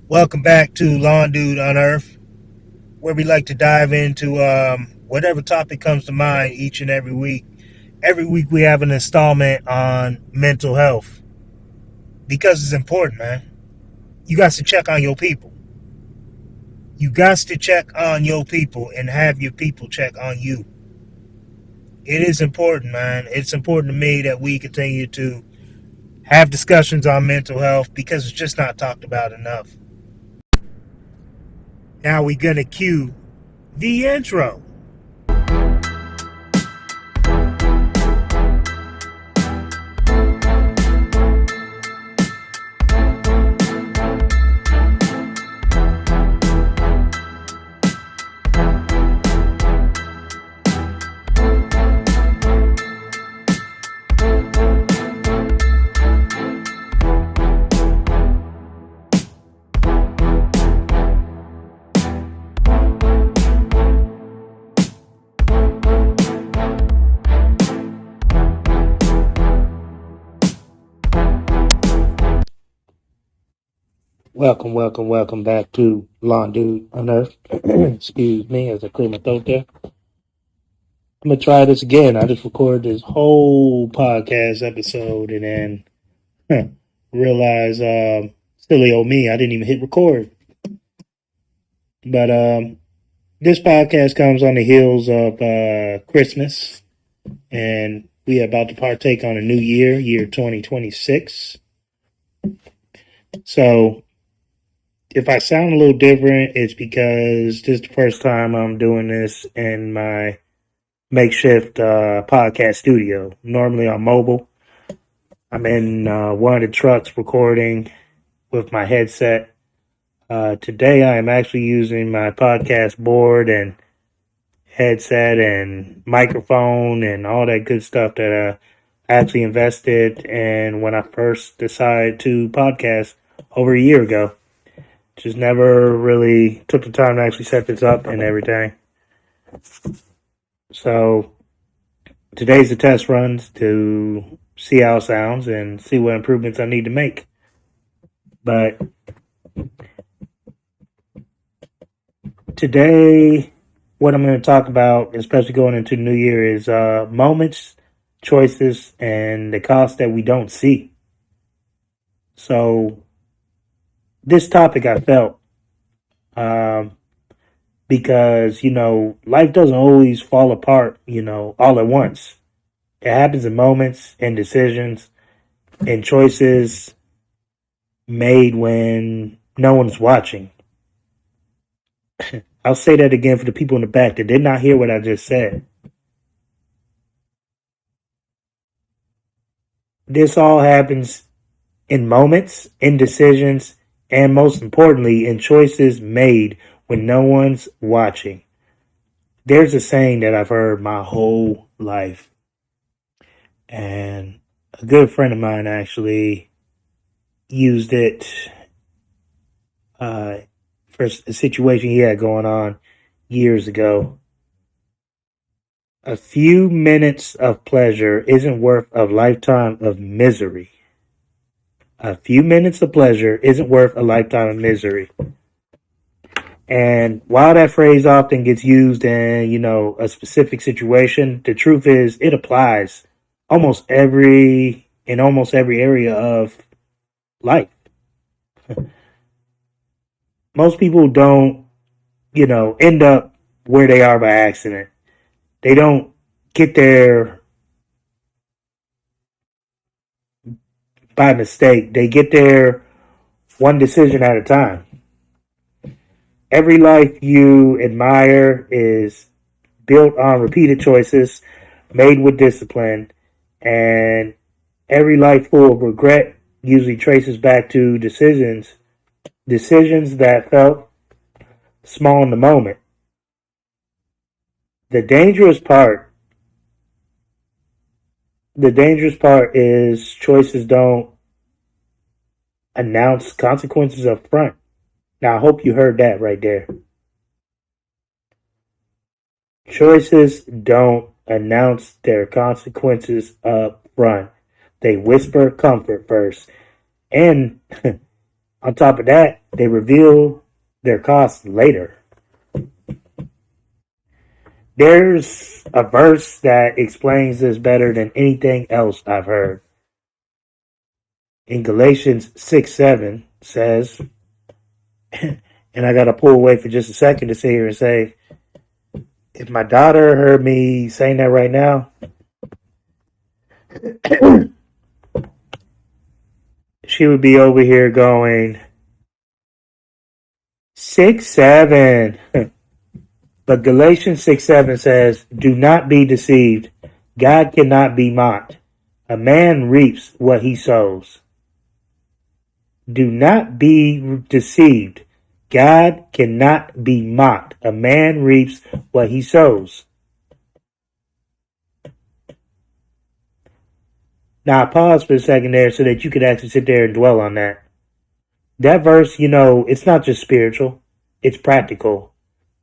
Welcome back to Lawn Dude Unearthed, where we like to dive into whatever topic comes to mind each and every week. Every week we have an installment on mental health because it's important, man. You got to check on your people. You got to check on your people and have your people check on you. It is important, man. It's important to me that we continue to have discussions on mental health because it's just not talked about enough. Now we're going to cue the intro. Welcome back to Lawn Dude Unearthed. Excuse me as I clear my throat there. I'm going to try this again. I just recorded this whole podcast episode and then realize, silly old me, I didn't even hit record. But this podcast comes on the heels of Christmas, and we are about to partake on a new year 2026. So if I sound a little different, it's because this is the first time I'm doing this in my makeshift podcast studio. Normally on mobile. I'm in one of the trucks recording with my headset. Today I am actually using my podcast board and headset and microphone and all that good stuff that I actually invested in when I first decided to podcast over a year ago. Just never really took the time to actually set this up and everything. So today's the test runs to see how it sounds and see what improvements I need to make. But today, what I'm going to talk about, especially going into the new year, is moments, choices, and the cost that we don't see. So this topic I felt because, life doesn't always fall apart, all at once. It happens in moments and decisions and choices made when no one's watching. I'll say that again for the people in the back that did not hear what I just said. This all happens in moments, in decisions, and most importantly, in choices made when no one's watching. There's a saying that I've heard my whole life. And a good friend of mine actually used it for a situation he had going on years ago. A few minutes of pleasure isn't worth a lifetime of misery. A few minutes of pleasure isn't worth a lifetime of misery. And while that phrase often gets used in, a specific situation, the truth is it applies in almost every area of life. Most people don't, end up where they are by accident. They don't get there by mistake. They get there one decision at a time. Every life you admire is built on repeated choices made with discipline, and every life full of regret usually traces back to decisions that felt small in the moment. The dangerous part is choices don't announce consequences up front. Now, I hope you heard that right there. Choices don't announce their consequences up front. They whisper comfort first. And On top of that, they reveal their costs later. There's a verse that explains this better than anything else I've heard. In Galatians 6:7 says, and I got to pull away for just a second to sit here and say, if my daughter heard me saying that right now, she would be over here going, 6:7. But Galatians 6:7 says, do not be deceived. God cannot be mocked. A man reaps what he sows. Do not be deceived. God cannot be mocked. A man reaps what he sows. Now, I paused for a second there so that you could actually sit there and dwell on that. That verse, it's not just spiritual. It's practical.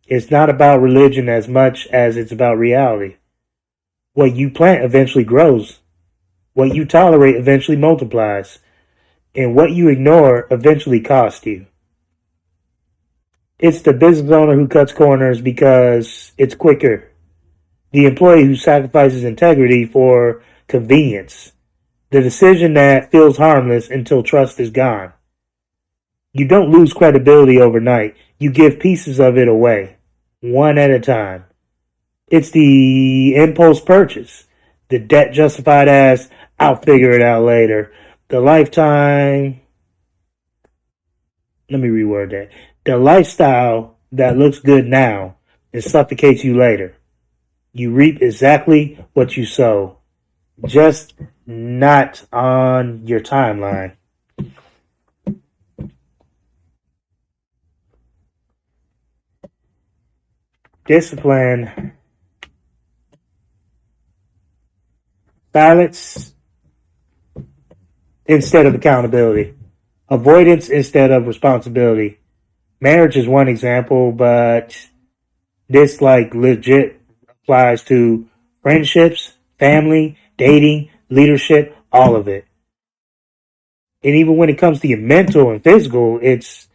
It's not about religion as much as it's about reality. What you plant eventually grows. What you tolerate eventually multiplies. And what you ignore eventually costs you. It's the business owner who cuts corners because it's quicker. The employee who sacrifices integrity for convenience. The decision that feels harmless until trust is gone. You don't lose credibility overnight. You give pieces of it away, one at a time. It's the impulse purchase. The debt justified as, I'll figure it out later. The lifetime, let me reword that. The lifestyle that looks good now and suffocates you later. You reap exactly what you sow, just not on your timeline. Discipline, balance instead of accountability, avoidance instead of responsibility. Marriage is one example, but this legit applies to friendships, family, dating, leadership, all of it. And even when it comes to your mental and physical, it's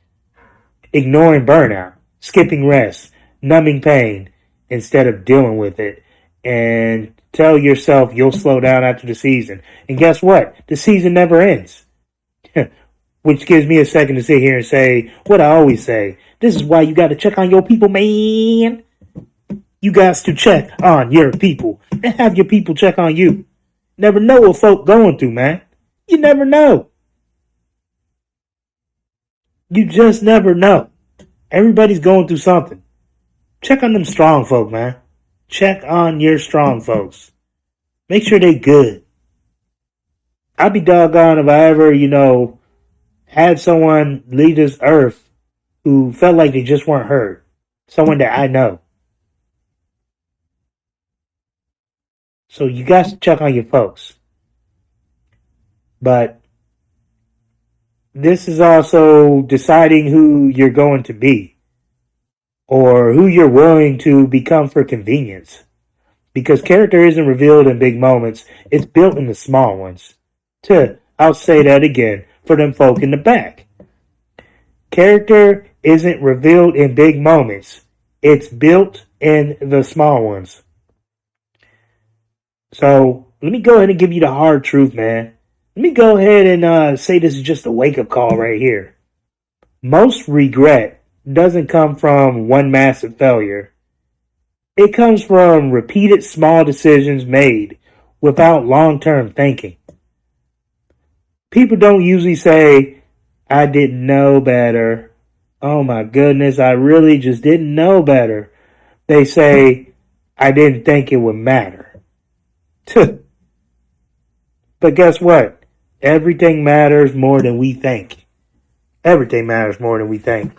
ignoring burnout, skipping rest, numbing pain instead of dealing with it. And tell yourself you'll slow down after the season. And guess what? The season never ends. Which gives me a second to sit here and say what I always say. This is why you got to check on your people, man. You got to check on your people and have your people check on you. Never know what folk going through, man. You never know. You just never know. Everybody's going through something. Check on them strong folk, man. Check on your strong folks. Make sure they good. I'd be doggone if I ever, had someone leave this earth who felt like they just weren't heard. Someone that I know. So you got to check on your folks. But this is also deciding who you're going to be. Or who you're willing to become for convenience. Because character isn't revealed in big moments. It's built in the small ones. I'll say that again for them folk in the back. Character isn't revealed in big moments. It's built in the small ones. So let me go ahead and give you the hard truth, man. Let me go ahead and say this is just a wake-up call right here. Most regret doesn't come from one massive failure. It comes from repeated small decisions made without long-term thinking. People don't usually say, I didn't know better. Oh my goodness, I really just didn't know better. They say, I didn't think it would matter. But guess what? Everything matters more than we think. Everything matters more than we think.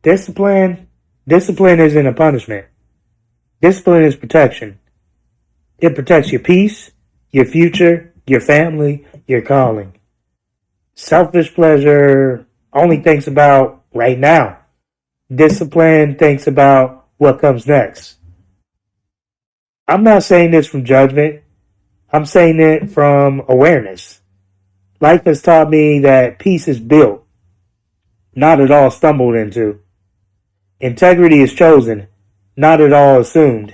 Discipline isn't a punishment. Discipline is protection. It protects your peace, your future, your family, your calling. Selfish pleasure only thinks about right now. Discipline thinks about what comes next. I'm not saying this from judgment. I'm saying it from awareness. Life has taught me that peace is built, not at all stumbled into. Integrity is chosen, not at all assumed.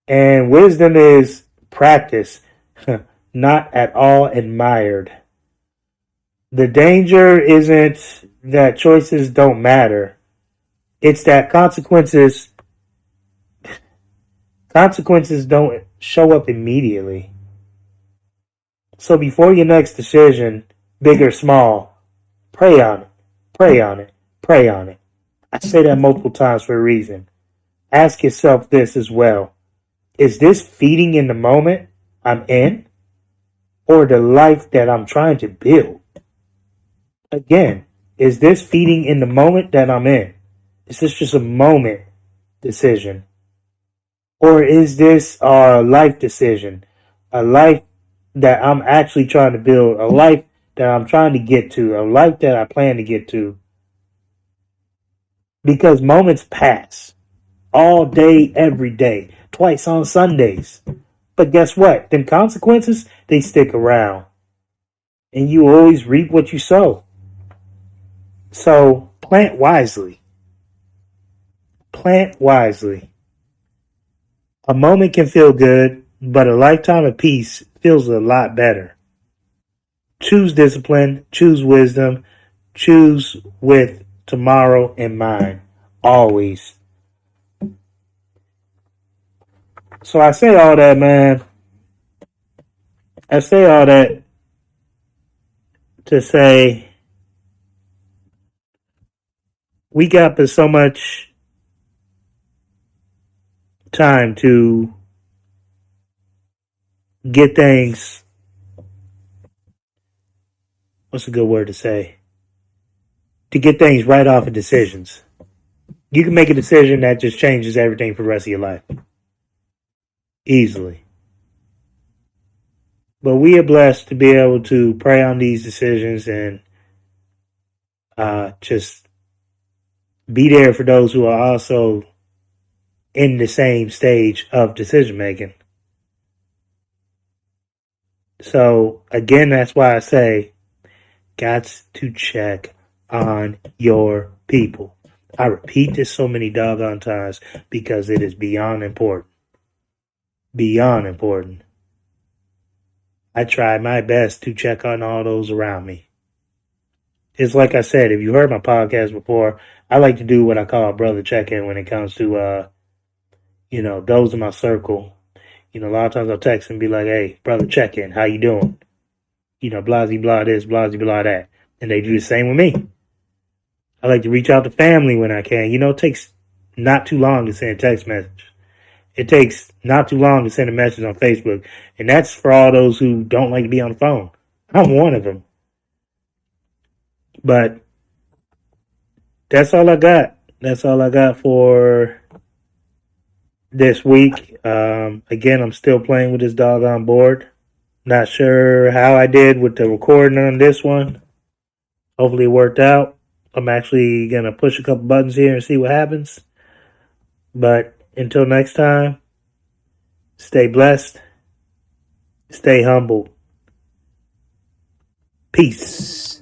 And wisdom is practiced, not at all admired. The danger isn't that choices don't matter. It's that consequences don't show up immediately. So before your next decision, big or small, pray on it, pray on it, pray on it. I say that multiple times for a reason. Ask yourself this as well. Is this feeding in the moment I'm in, or the life that I'm trying to build? Again, is this feeding in the moment that I'm in? Is this just a moment decision? Or is this a life decision? A life that I'm actually trying to build, a life that I'm trying to get to, a life that I plan to get to. Because moments pass all day, every day, twice on Sundays. But guess what? Them consequences, they stick around. And you always reap what you sow. So plant wisely. Plant wisely. A moment can feel good, but a lifetime of peace feels a lot better. Choose discipline, choose wisdom, choose with tomorrow in mind. Always. So I say all that, man. I say all that to say we got so much time to get things. What's a good word to say? To get things right off of decisions. You can make a decision that just changes everything for the rest of your life. Easily. But we are blessed to be able to pray on these decisions and just be there for those who are also in the same stage of decision making. So again, that's why I say, got to check on your people. I repeat this so many doggone times because it is beyond important. Beyond important. I try my best to check on all those around me. It's like I said, if you heard my podcast before, I like to do what I call a brother check-in when it comes to, those in my circle. A lot of times I'll text and be like, hey, brother check-in, how you doing? Blasey blah this, blasey blah that. And they do the same with me. I like to reach out to family when I can. It takes not too long to send a text message. It takes not too long to send a message on Facebook. And that's for all those who don't like to be on the phone. I'm one of them. But that's all I got. That's all I got for this week. Again, I'm still playing with this doggone board. Not sure how I did with the recording on this one. Hopefully it worked out. I'm actually going to push a couple buttons here and see what happens. But until next time, stay blessed. Stay humble. Peace.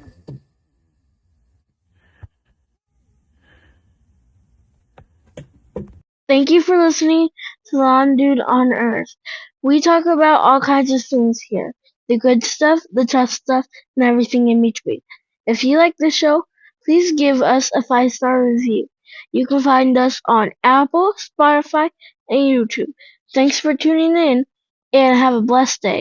Thank you for listening to Lawn Dude Unearthed. We talk about all kinds of things here. The good stuff, the tough stuff, and everything in between. If you like the show, please give us a 5-star review. You can find us on Apple, Spotify, and YouTube. Thanks for tuning in, and have a blessed day.